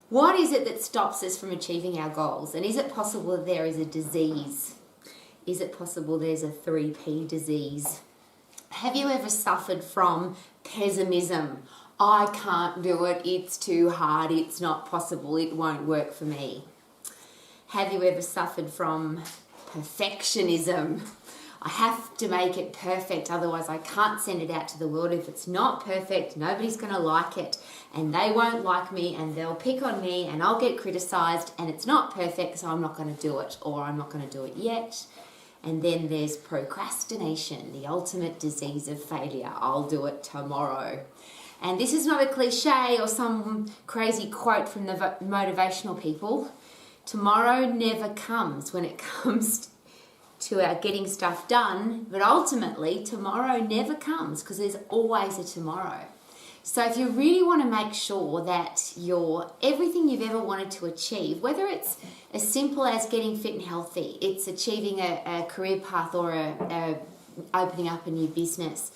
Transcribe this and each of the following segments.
What is it that stops us from achieving our goals? And is it possible that there is a disease? Is it possible there's a 3P disease? Have you ever suffered from pessimism? I can't do it, it's too hard, it's not possible, it won't work for me. Have you ever suffered from perfectionism? I have to make it perfect, otherwise I can't send it out to the world. If it's not perfect, nobody's going to like it, and they won't like me, and they'll pick on me, and I'll get criticised, and it's not perfect, so I'm not going to do it, or I'm not going to do it yet. And then there's procrastination, the ultimate disease of failure. I'll do it tomorrow. And this is not a cliche or some crazy quote from the motivational people. Tomorrow never comes when it comes to our getting stuff done, but ultimately tomorrow never comes because there's always a tomorrow. So if you really want to make sure that everything you've ever wanted to achieve, whether it's as simple as getting fit and healthy, it's achieving a career path or opening up a new business,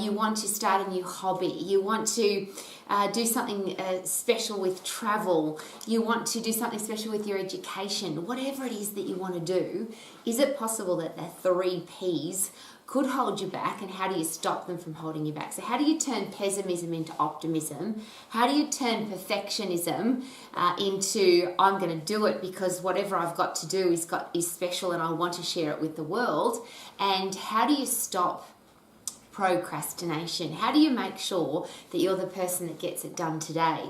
you want to start a new hobby, you want to do something special with travel, you want to do something special with your education, whatever it is that you want to do, is it possible that the 3 Ps could hold you back, and how do you stop them from holding you back? So how do you turn pessimism into optimism? How do you turn perfectionism into I'm going to do it because whatever I've got to do is special and I want to share it with the world? And how do you stop procrastination? How do you make sure that you're the person that gets it done today?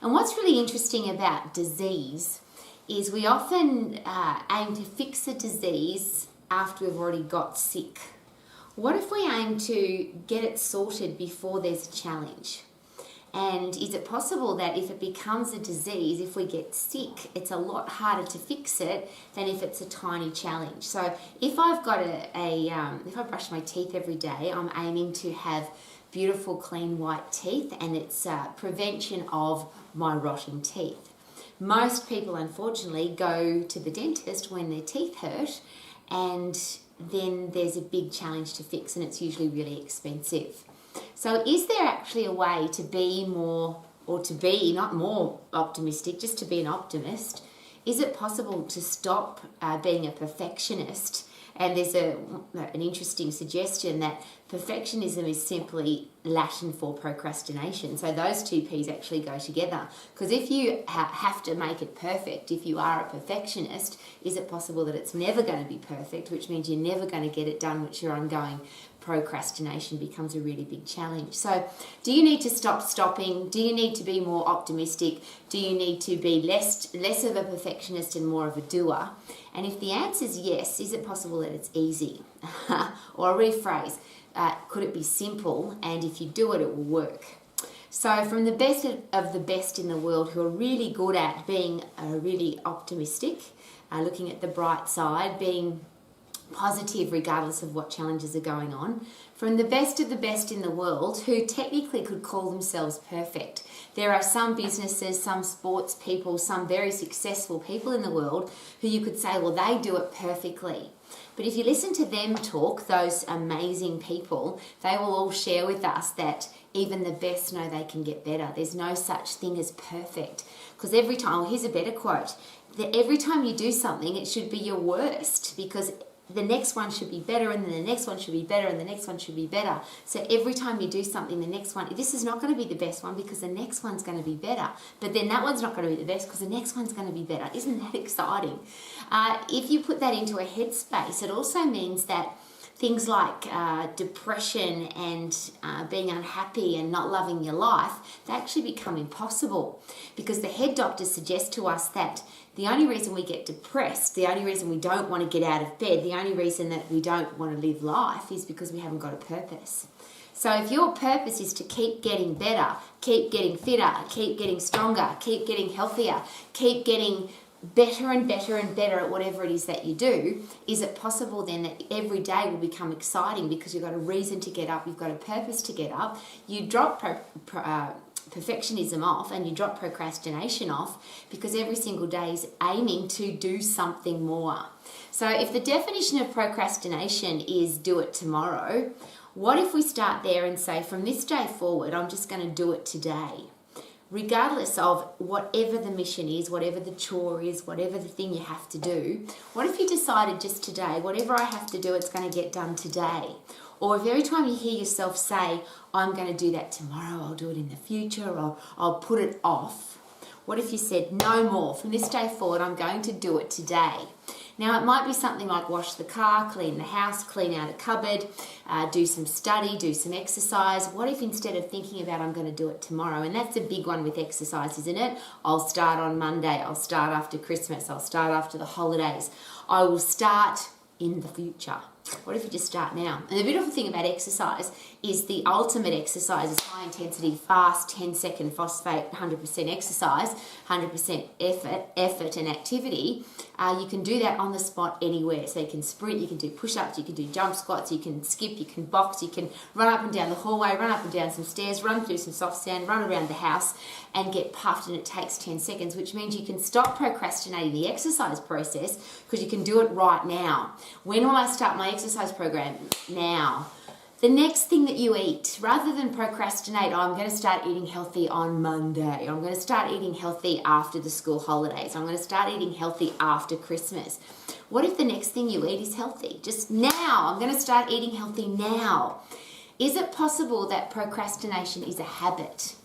And what's really interesting about disease is we often aim to fix a disease after we've already got sick. What if we aim to get it sorted before there's a challenge? And is it possible that if it becomes a disease, if we get sick, it's a lot harder to fix it than if it's a tiny challenge? So if I've got if I brush my teeth every day, I'm aiming to have beautiful, clean, white teeth, and it's prevention of my rotting teeth. Most people, unfortunately, go to the dentist when their teeth hurt, and then there's a big challenge to fix, and it's usually really expensive. So is there actually a way to be more, or to be not more optimistic, just to be an optimist? Is it possible to stop being a perfectionist? And there's an interesting suggestion that perfectionism is simply Latin for procrastination. So those 2 Ps actually go together. Because if you have to make it perfect, if you are a perfectionist, is it possible that it's never going to be perfect, which means you're never going to get it done, which you're ongoing procrastination becomes a really big challenge. So do you need to stop stopping? Do you need to be more optimistic? Do you need to be less of a perfectionist and more of a doer? And if the answer is yes, is it possible that it's easy? Or rephrase, could it be simple? And if you do it, it will work. So from the best of the best in the world who are really good at being really optimistic, looking at the bright side, being positive regardless of what challenges are going on, from the best of the best in the world who technically could call themselves perfect. There are some businesses, some sports people, some very successful people in the world who you could say, well, they do it perfectly. But if you listen to them talk, those amazing people, they will all share with us that even the best know they can get better. There's no such thing as perfect. Because every time, here's a better quote, that every time you do something, it should be your worst, because the next one should be better, and then the next one should be better, and the next one should be better. So every time you do something, the next one, this is not going to be the best one because the next one's going to be better. But then that one's not going to be the best because the next one's going to be better. Isn't that exciting? If you put that into a headspace, it also means that things like depression and being unhappy and not loving your life, they actually become impossible, because the head doctors suggest to us that the only reason we get depressed, the only reason we don't want to get out of bed, the only reason that we don't want to live life is because we haven't got a purpose. So if your purpose is to keep getting better, keep getting fitter, keep getting stronger, keep getting healthier, keep getting better and better and better at whatever it is that you do, is it possible then that every day will become exciting because you've got a reason to get up, you've got a purpose to get up, you drop perfectionism off and you drop procrastination off because every single day is aiming to do something more. So if the definition of procrastination is do it tomorrow, what if we start there and say from this day forward, I'm just going to do it today? regardless of whatever the mission is, whatever the chore is, whatever the thing you have to do, what if you decided just today, whatever I have to do, it's going to get done today? Or if every time you hear yourself say, I'm going to do that tomorrow, I'll do it in the future, or I'll put it off. What if you said, no more, from this day forward, I'm going to do it today? Now, it might be something like wash the car, clean the house, clean out a cupboard, do some study, do some exercise. What if instead of thinking about I'm going to do it tomorrow, and that's a big one with exercise, isn't it? I'll start on Monday, I'll start after Christmas, I'll start after the holidays. I will start in the future. What if you just start now? And the beautiful thing about exercise is the ultimate exercise is high intensity, fast, 10-second phosphate, 100% exercise, 100% effort and activity. You can do that on the spot anywhere. So you can sprint, you can do push-ups, you can do jump squats, you can skip, you can box, you can run up and down the hallway, run up and down some stairs, run through some soft sand, run around the house and get puffed, and it takes 10 seconds, which means you can stop procrastinating the exercise process because you can do it right now. When will I start my exercise program? Now. The next thing that you eat, rather than procrastinate, I'm going to start eating healthy on Monday. I'm going to start eating healthy after the school holidays. I'm going to start eating healthy after Christmas. What if the next thing you eat is healthy? Just now. I'm going to start eating healthy now. Is it possible that procrastination is a habit?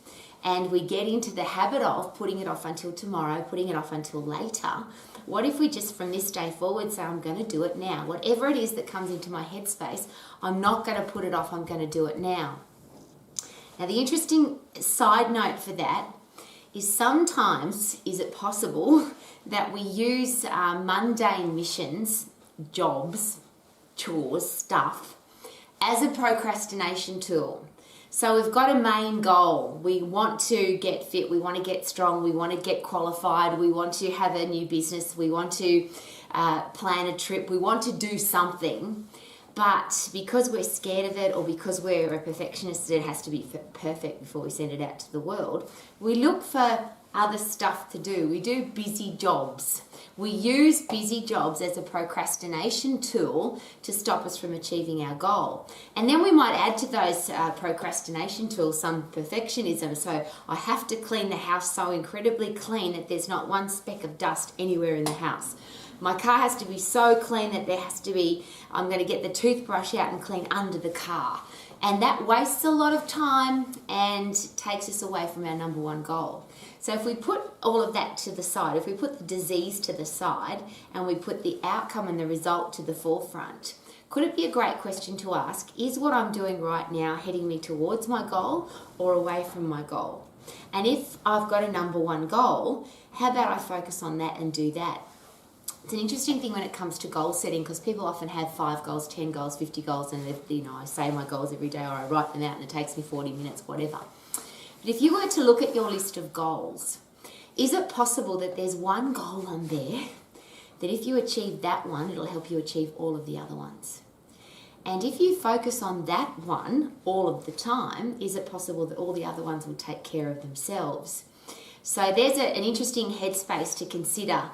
And we get into the habit of putting it off until tomorrow, putting it off until later. What if we just from this day forward say, I'm going to do it now? Whatever it is that comes into my headspace, I'm not going to put it off, I'm going to do it now. Now, the interesting side note for that is sometimes, is it possible that we use mundane missions, jobs, chores, stuff, as a procrastination tool? So we've got a main goal. We want to get fit, we want to get strong, we want to get qualified, we want to have a new business, we want to plan a trip, we want to do something. But because we're scared of it, or because we're a perfectionist, it has to be perfect before we send it out to the world, we look for other stuff to do. We do busy jobs. We use busy jobs as a procrastination tool to stop us from achieving our goal. And then we might add to those procrastination tools some perfectionism. So I have to clean the house so incredibly clean that there's not one speck of dust anywhere in the house. My car has to be so clean that there has to be, I'm going to get the toothbrush out and clean under the car. And that wastes a lot of time and takes us away from our number one goal. So if we put all of that to the side, if we put the disease to the side and we put the outcome and the result to the forefront, could it be a great question to ask, is what I'm doing right now heading me towards my goal or away from my goal? And if I've got a number one goal, how about I focus on that and do that? It's an interesting thing when it comes to goal setting, because people often have 5 goals, 10 goals, 50 goals, and I say my goals every day, or I write them out and it takes me 40 minutes, whatever. But if you were to look at your list of goals, is it possible that there's one goal on there that if you achieve that one, it'll help you achieve all of the other ones? And if you focus on that one all of the time, is it possible that all the other ones will take care of themselves? So there's an interesting headspace to consider.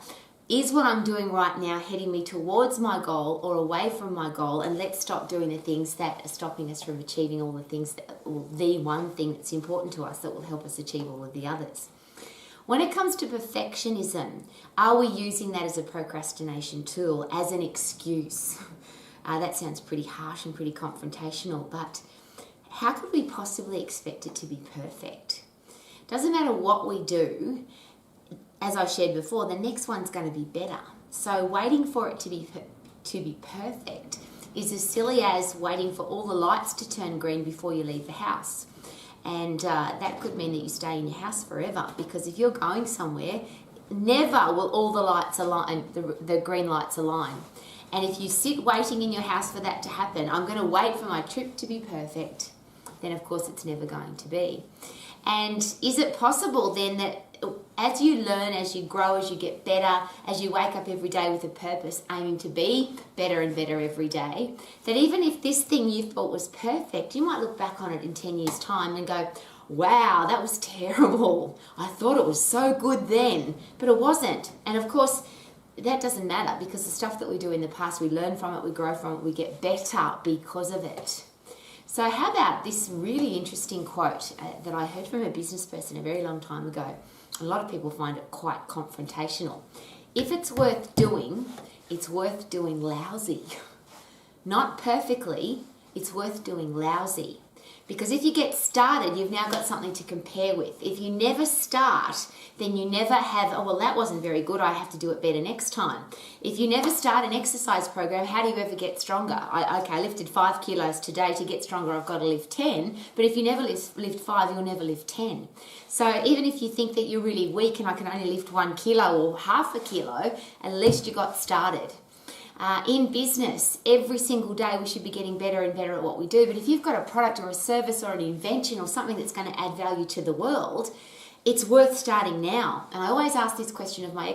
Is what I'm doing right now heading me towards my goal or away from my goal? And let's stop doing the things that are stopping us from achieving all the things, the one thing that's important to us that will help us achieve all of the others. When it comes to perfectionism, are we using that as a procrastination tool, as an excuse? That sounds pretty harsh and pretty confrontational, but how could we possibly expect it to be perfect? Doesn't matter what we do. As I shared before, the next one's going to be better. So waiting for it to be perfect is as silly as waiting for all the lights to turn green before you leave the house. And that could mean that you stay in your house forever, because if you're going somewhere, never will all the lights align, the green lights align. And if you sit waiting in your house for that to happen, I'm going to wait for my trip to be perfect, then of course it's never going to be. And is it possible then that as you learn, as you grow, as you get better, as you wake up every day with a purpose, aiming to be better and better every day, that even if this thing you thought was perfect, you might look back on it in 10 years' time and go, wow, that was terrible. I thought it was so good then, but it wasn't. And of course, that doesn't matter, because the stuff that we do in the past, we learn from it, we grow from it, we get better because of it. So how about this really interesting quote that I heard from a business person a very long time ago. A lot of people find it quite confrontational. If it's worth doing lousy. Not perfectly, it's worth doing lousy. Because if you get started, you've now got something to compare with. If you never start, then you never have, oh, well, that wasn't very good, I have to do it better next time. If you never start an exercise program, how do you ever get stronger? I lifted 5 kilos today. To get stronger, I've got to lift 10. But if you never lift 5, you'll never lift 10. So even if you think that you're really weak and I can only lift 1 kilo or half a kilo, at least you got started. In business, every single day we should be getting better and better at what we do. But if you've got a product or a service or an invention or something that's going to add value to the world, it's worth starting now. And I always ask this question of my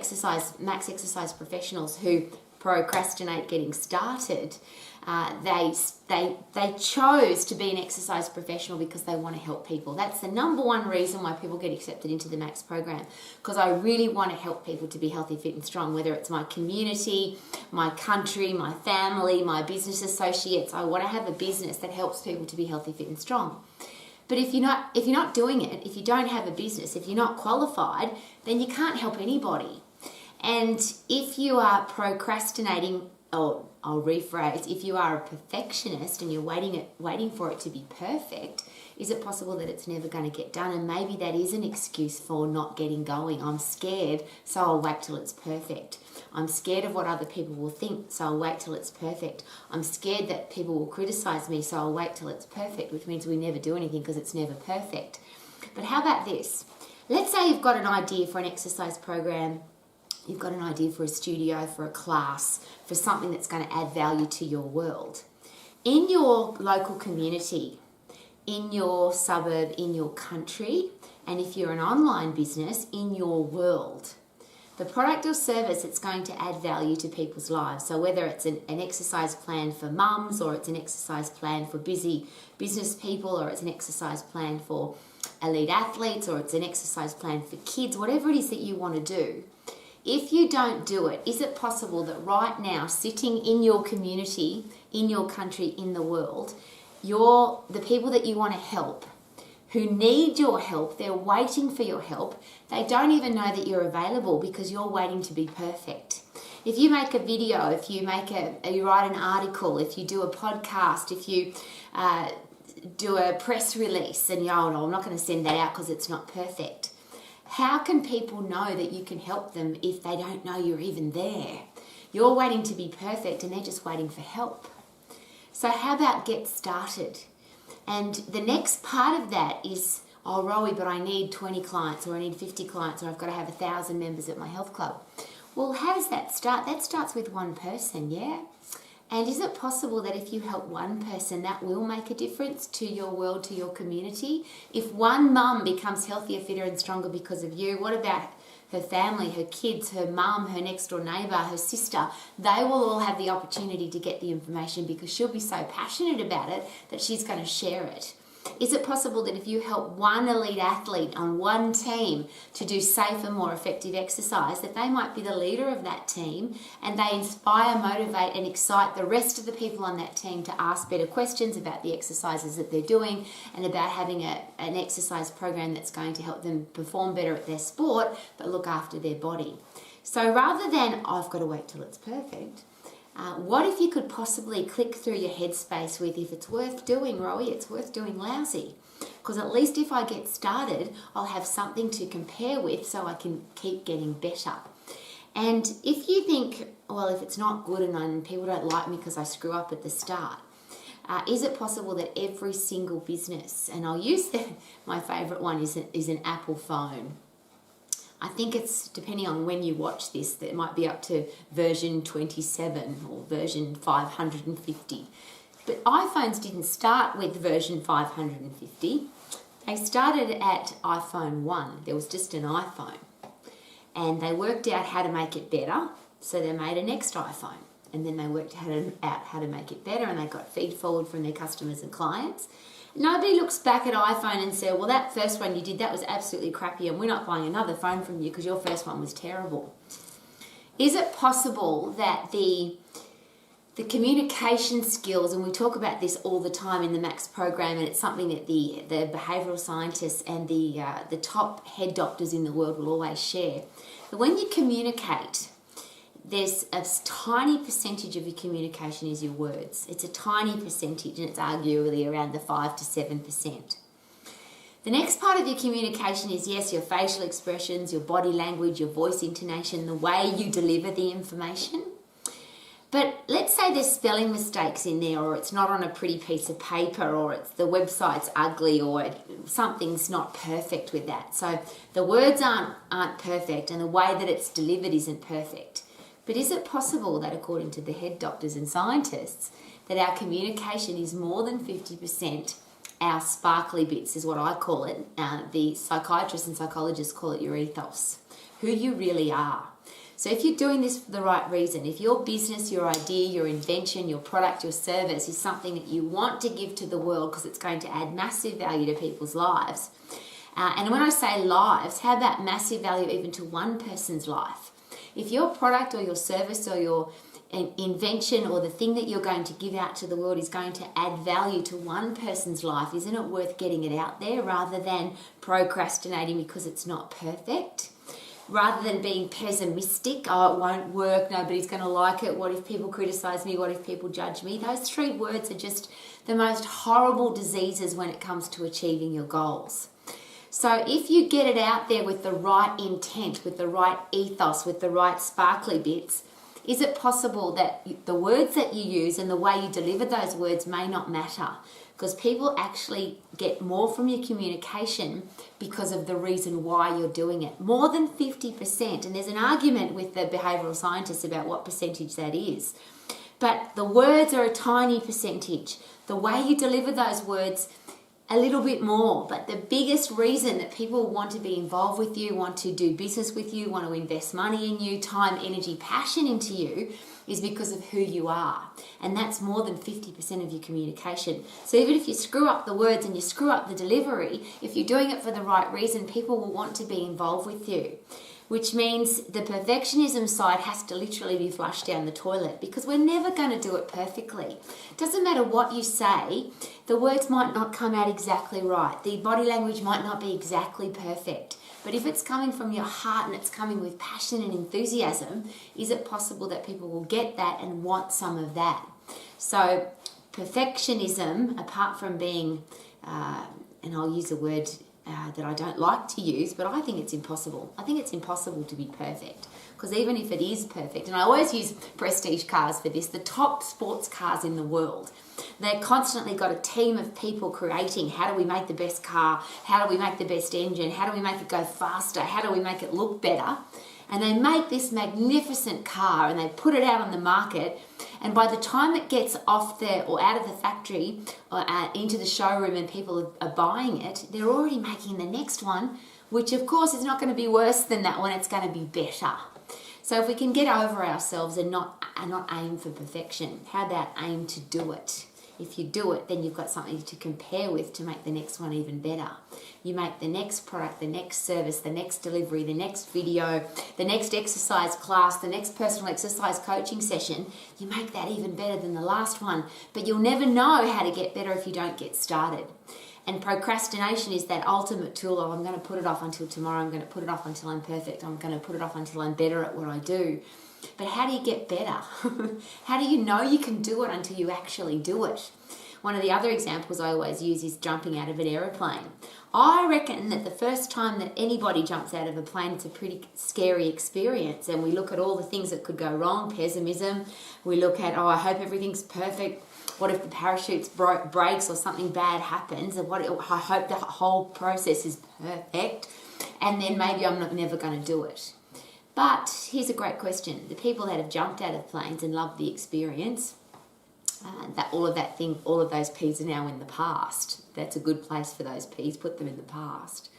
max exercise professionals who procrastinate getting started. They chose to be an exercise professional because they want to help people. That's the number one reason why people get accepted into the Max program, because I really want to help people to be healthy, fit and strong, whether it's my community, my country, my family, my business associates. I want to have a business that helps people to be healthy, fit and strong. But if you're not doing it, if you don't have a business, if you're not qualified, then you can't help anybody. And if you are procrastinating, or I'll rephrase, if you are a perfectionist and you're waiting for it to be perfect, is it possible that it's never going to get done? And maybe that is an excuse for not getting going. I'm scared, so I'll wait till it's perfect. I'm scared of what other people will think, so I'll wait till it's perfect. I'm scared that people will criticize me, so I'll wait till it's perfect, which means we never do anything because it's never perfect. But how about this? Let's say you've got an idea for an exercise program. You've got an idea for a studio, for a class, for something that's going to add value to your world. In your local community, in your suburb, in your country, and if you're an online business, in your world. The product or service that's going to add value to people's lives. So whether it's an exercise plan for mums, or it's an exercise plan for busy business people, or it's an exercise plan for elite athletes, or it's an exercise plan for kids, whatever it is that you want to do. If you don't do it, is it possible that right now, sitting in your community, in your country, in the world, the people that you want to help, who need your help, they're waiting for your help, they don't even know that you're available because you're waiting to be perfect. If you make a video, if you write an article, if you do a podcast, if you do a press release and no, I'm not going to send that out because it's not perfect. How can people know that you can help them if they don't know you're even there? You're waiting to be perfect and they're just waiting for help. So how about get started? And the next part of that is, oh, Rowie, but I need 20 clients, or I need 50 clients, or I've got to have 1,000 members at my health club. Well, how does that start? That starts with one person, yeah? And is it possible that if you help one person, that will make a difference to your world, to your community? If one mum becomes healthier, fitter and stronger because of you, what about her family, her kids, her mum, her next door neighbour, her sister? They will all have the opportunity to get the information because she'll be so passionate about it that she's going to share it. Is it possible that if you help one elite athlete on one team to do safer, more effective exercise, that they might be the leader of that team and they inspire, motivate and excite the rest of the people on that team to ask better questions about the exercises that they're doing and about having an exercise program that's going to help them perform better at their sport but look after their body? So rather than, I've got to wait till it's perfect, what if you could possibly click through your headspace with, if it's worth doing, Rowie, it's worth doing lousy. Because at least if I get started, I'll have something to compare with so I can keep getting better. And if you think, well, if it's not good and people don't like me because I screw up at the start, is it possible that every single business, and I'll use my favourite one is an Apple phone. I think it's, depending on when you watch this, that it might be up to version 27 or version 550. But iPhones didn't start with version 550. They started at iPhone 1. There was just an iPhone. And they worked out how to make it better, so they made a next iPhone. And then they worked out how to make it better, and they got feed forward from their customers and clients. Nobody looks back at iPhone and says, well, that first one you did, that was absolutely crappy and we're not buying another phone from you because your first one was terrible. Is it possible that the the communication skills, and we talk about this all the time in the Max program, and it's something that the behavioural scientists and the top head doctors in the world will always share. But when you communicate, there's a tiny percentage of your communication is your words. It's a tiny percentage, and it's arguably around the 5 to 7%. The next part of your communication is, yes, your facial expressions, your body language, your voice intonation, the way you deliver the information. But let's say there's spelling mistakes in there, or it's not on a pretty piece of paper, or it's the website's ugly, or something's not perfect with that. So the words aren't perfect, and the way that it's delivered isn't perfect. But is it possible that, according to the head doctors and scientists, that our communication is more than 50% our sparkly bits, is what I call it. The psychiatrists and psychologists call it your ethos, who you really are. So if you're doing this for the right reason, if your business, your idea, your invention, your product, your service is something that you want to give to the world because it's going to add massive value to people's lives, and when I say lives, how about massive value even to one person's life? If your product or your service or your invention or the thing that you're going to give out to the world is going to add value to one person's life, isn't it worth getting it out there rather than procrastinating because it's not perfect? Rather than being pessimistic, oh, it won't work, nobody's going to like it, what if people criticise me, what if people judge me? Those 3 words are just the most horrible diseases when it comes to achieving your goals. So if you get it out there with the right intent, with the right ethos, with the right sparkly bits, is it possible that the words that you use and the way you deliver those words may not matter? Because people actually get more from your communication because of the reason why you're doing it. More than 50%. And there's an argument with the behavioural scientists about what percentage that is. But the words are a tiny percentage. The way you deliver those words, a little bit more. But the biggest reason that people want to be involved with you, want to do business with you, want to invest money in you, time, energy, passion into you, is because of who you are. And that's more than 50% of your communication. So even if you screw up the words and you screw up the delivery, if you're doing it for the right reason, people will want to be involved with you. Which means the perfectionism side has to literally be flushed down the toilet, because we're never going to do it perfectly. It doesn't matter what you say, the words might not come out exactly right. The body language might not be exactly perfect. But if it's coming from your heart and it's coming with passion and enthusiasm, is it possible that people will get that and want some of that? So perfectionism, apart from being, and I'll use a word that I don't like to use, but I think it's impossible. I think it's impossible to be perfect, because even if it is perfect, and I always use prestige cars for this, the top sports cars in the world, they've constantly got a team of people creating, how do we make the best car, how do we make the best engine, how do we make it go faster, how do we make it look better? And they make this magnificent car and they put it out on the market, and by the time it gets off there or out of the factory or into the showroom and people are buying it, they're already making the next one, which of course is not going to be worse than that one, it's going to be better. So if we can get over ourselves and not aim for perfection, how about aim to do it? If you do it, then you've got something to compare with to make the next one even better. You make the next product, the next service, the next delivery, the next video, the next exercise class, the next personal exercise coaching session, you make that even better than the last one. But you'll never know how to get better if you don't get started. And procrastination is that ultimate tool of, I'm going to put it off until tomorrow, I'm going to put it off until I'm perfect, I'm going to put it off until I'm better at what I do. But how do you get better? How do you know you can do it until you actually do it? One of the other examples I always use is jumping out of an aeroplane. I reckon that the first time that anybody jumps out of a plane, it's a pretty scary experience. And we look at all the things that could go wrong, pessimism. We look at, I hope everything's perfect. What if the parachute breaks or something bad happens? And I hope the whole process is perfect. And then maybe I'm never going to do it. But here's a great question. The people that have jumped out of planes and loved the experience, all of those P's are now in the past. That's a good place for those P's, put them in the past.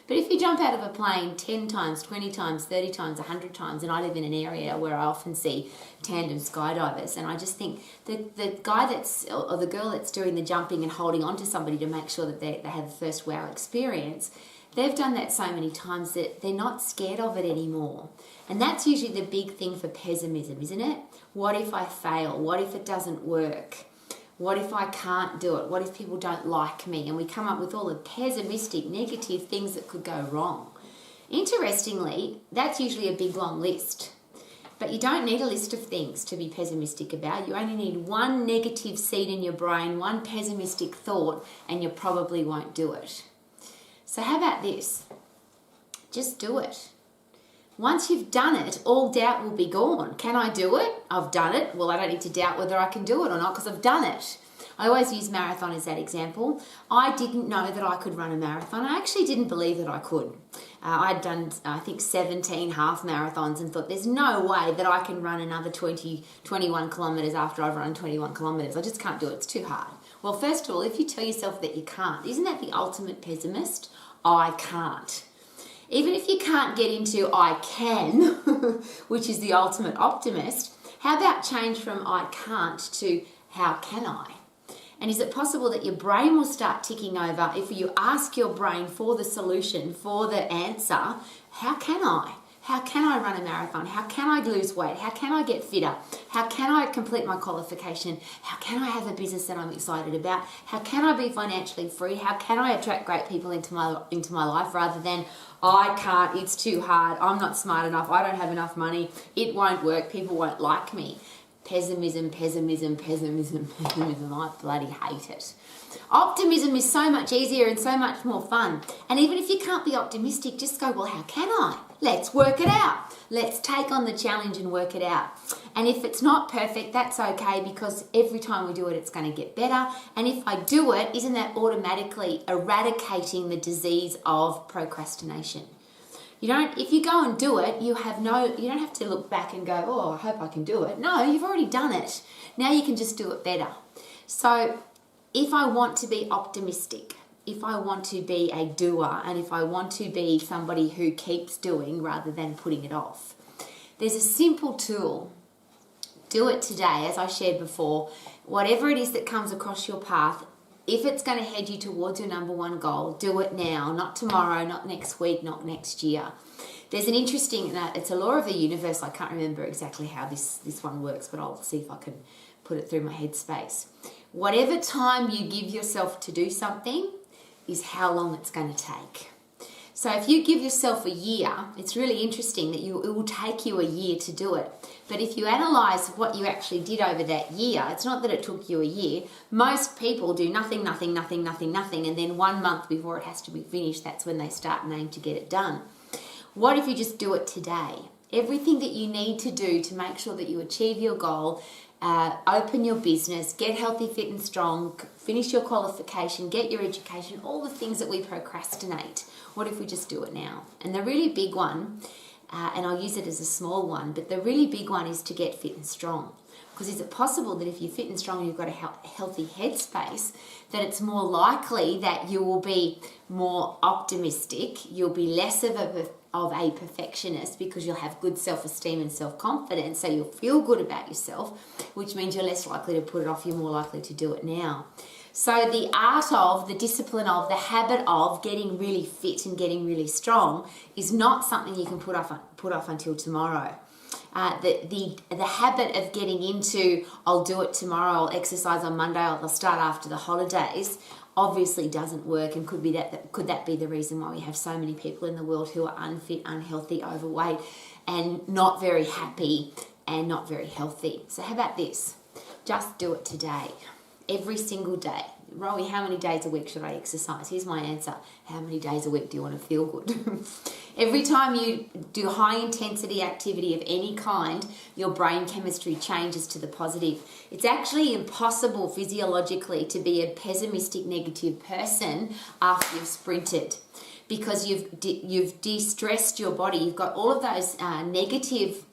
But if you jump out of a plane 10 times, 20 times, 30 times, 100 times, and I live in an area where I often see tandem skydivers, and I just think the guy or the girl that's doing the jumping and holding on to somebody to make sure that they have the first wow experience, they've done that so many times that they're not scared of it anymore. And that's usually the big thing for pessimism, isn't it? What if I fail? What if it doesn't work? What if I can't do it? What if people don't like me? And we come up with all the pessimistic, negative things that could go wrong. Interestingly, that's usually a big long list. But you don't need a list of things to be pessimistic about. You only need one negative seed in your brain, one pessimistic thought, and you probably won't do it. So how about this? Just do it. Once you've done it, all doubt will be gone. Can I do it? I've done it. Well, I don't need to doubt whether I can do it or not because I've done it. I always use marathon as that example. I didn't know that I could run a marathon. I actually didn't believe that I could. I'd done, I think, 17 half marathons and thought there's no way that I can run another 21 kilometres after I've run 21 kilometres. I just can't do it. It's too hard. Well, first of all, if you tell yourself that you can't, isn't that the ultimate pessimist? I can't. Even if you can't get into I can, which is the ultimate optimist, how about change from I can't to how can I? And is it possible that your brain will start ticking over if you ask your brain for the solution, for the answer, how can I? How can I run a marathon? How can I lose weight? How can I get fitter? How can I complete my qualification? How can I have a business that I'm excited about? How can I be financially free? How can I attract great people into my life rather than I can't, it's too hard, I'm not smart enough, I don't have enough money, it won't work, people won't like me. Pessimism, pessimism, pessimism, pessimism. I bloody hate it. Optimism is so much easier and so much more fun. And even if you can't be optimistic, just go, well, how can I? Let's work it out. Let's take on the challenge and work it out. And if it's not perfect, that's okay because every time we do it, it's going to get better. And if I do it, isn't that automatically eradicating the disease of procrastination? If you go and do it, you don't have to look back and go, oh, I hope I can do it. No, you've already done it. Now you can just do it better. So if I want to be optimistic, if I want to be a doer, and if I want to be somebody who keeps doing rather than putting it off, there's a simple tool. Do it today, as I shared before. Whatever it is that comes across your path, if it's going to head you towards your number one goal, do it now, not tomorrow, not next week, not next year. There's an interesting, it's a law of the universe. I can't remember exactly how this one works, but I'll see if I can put it through my headspace. Whatever time you give yourself to do something is how long it's going to take. So if you give yourself a year, it's really interesting that it will take you a year to do it. But if you analyse what you actually did over that year, it's not that it took you a year. Most people do nothing, nothing, nothing, nothing, nothing, and then 1 month before it has to be finished, that's when they start and aim to get it done. What if you just do it today? Everything that you need to do to make sure that you achieve your goal, open your business, get healthy, fit and strong, finish your qualification, get your education, all the things that we procrastinate. What if we just do it now? And the really big one, and I'll use it as a small one, but the really big one is to get fit and strong. Because is it possible that if you're fit and strong and you've got a healthy headspace, that it's more likely that you will be more optimistic, you'll be less of a perfectionist because you'll have good self-esteem and self-confidence, so you'll feel good about yourself, which means you're less likely to put it off, you're more likely to do it now. So the art of, the discipline of, the habit of getting really fit and getting really strong is not something you can put off until tomorrow. The habit of getting into, I'll do it tomorrow, I'll exercise on Monday, I'll start after the holidays, obviously doesn't work, and could that be the reason why we have so many people in the world who are unfit, unhealthy, overweight, and not very happy and not very healthy? So how about this? Just do it today. Every single day. Rowie, how many days a week should I exercise? Here's my answer. How many days a week do you want to feel good? Every time you do high intensity activity of any kind, your brain chemistry changes to the positive. It's actually impossible physiologically to be a pessimistic, negative person after you've sprinted, because you've de-stressed your body. You've got all of those negative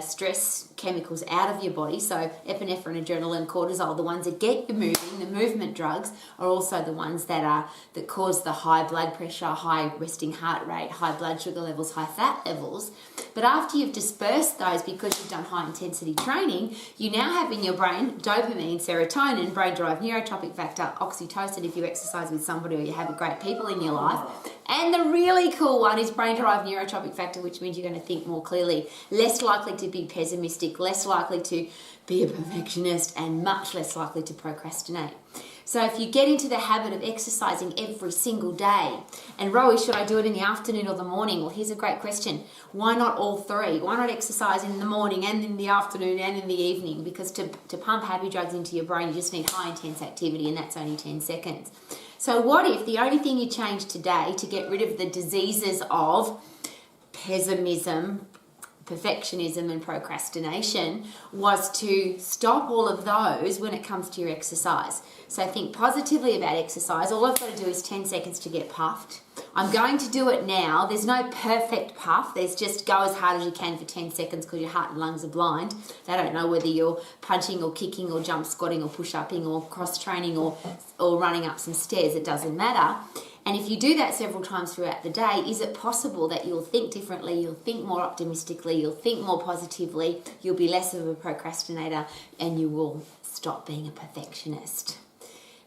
stress chemicals out of your body. So epinephrine, adrenaline, cortisol, the ones that get you moving, the movement drugs, are also the ones that cause the high blood pressure, high resting heart rate, high blood sugar levels, high fat levels. But after you've dispersed those because you've done high intensity training, you now have in your brain dopamine, serotonin, brain-derived neurotropic factor, oxytocin if you exercise with somebody or you have great people in your life. And the really cool one is brain-derived neurotropic factor, which means you're going to think more clearly, less likely to be pessimistic, less likely to be a perfectionist, and much less likely to procrastinate. So if you get into the habit of exercising every single day, and Rowie, should I do it in the afternoon or the morning? Well, here's a great question. Why not all three? Why not exercise in the morning and in the afternoon and in the evening? Because to pump happy drugs into your brain, you just need high intense activity, and that's only 10 seconds. So what if the only thing you change today to get rid of the diseases of pessimism, perfectionism and procrastination was to stop all of those when it comes to your exercise? So think positively about exercise. All I've got to do is 10 seconds to get puffed. I'm going to do it now. There's no perfect puff. There's just go as hard as you can for 10 seconds because your heart and lungs are blind. They don't know whether you're punching or kicking or jump squatting or push-upping or cross-training or running up some stairs. It doesn't matter. And if you do that several times throughout the day, is it possible that you'll think differently, you'll think more optimistically, you'll think more positively, you'll be less of a procrastinator, and you will stop being a perfectionist?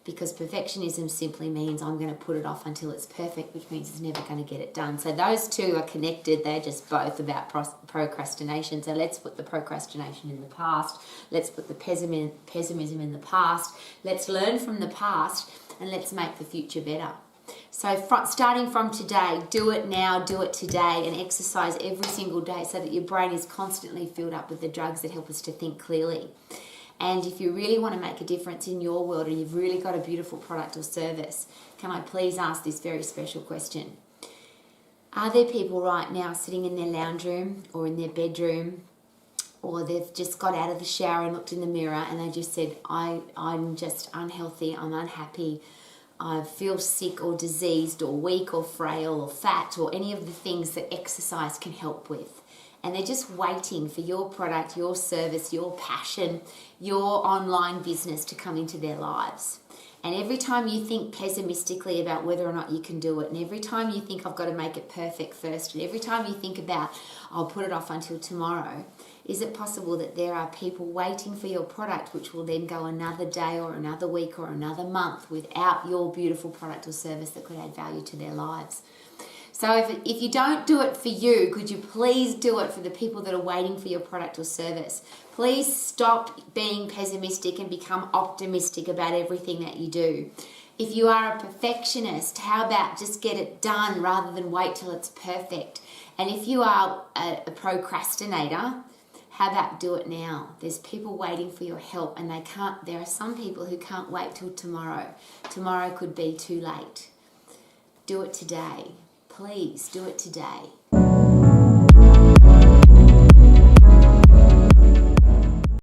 Because perfectionism simply means I'm going to put it off until it's perfect, which means it's never going to get it done. So those two are connected. They're just both about procrastination. So let's put the procrastination in the past. Let's put the pessimism in the past. Let's learn from the past, and let's make the future better. So starting from today, do it now, do it today, and exercise every single day so that your brain is constantly filled up with the drugs that help us to think clearly. And if you really want to make a difference in your world and you've really got a beautiful product or service, can I please ask this very special question? Are there people right now sitting in their lounge room or in their bedroom, or they've just got out of the shower and looked in the mirror and they just said, I'm just unhealthy, I'm unhappy, I feel sick or diseased or weak or frail or fat or any of the things that exercise can help with? And they're just waiting for your product, your service, your passion, your online business to come into their lives. And every time you think pessimistically about whether or not you can do it, and every time you think I've got to make it perfect first, and every time you think about I'll put it off until tomorrow, is it possible that there are people waiting for your product which will then go another day or another week or another month without your beautiful product or service that could add value to their lives? So if you don't do it for you, could you please do it for the people that are waiting for your product or service? Please stop being pessimistic and become optimistic about everything that you do. If you are a perfectionist, how about just get it done rather than wait till it's perfect? And if you are a procrastinator, how about do it now? There's people waiting for your help, and there are some people who can't wait till tomorrow. Tomorrow could be too late. Do it today. Please do it today.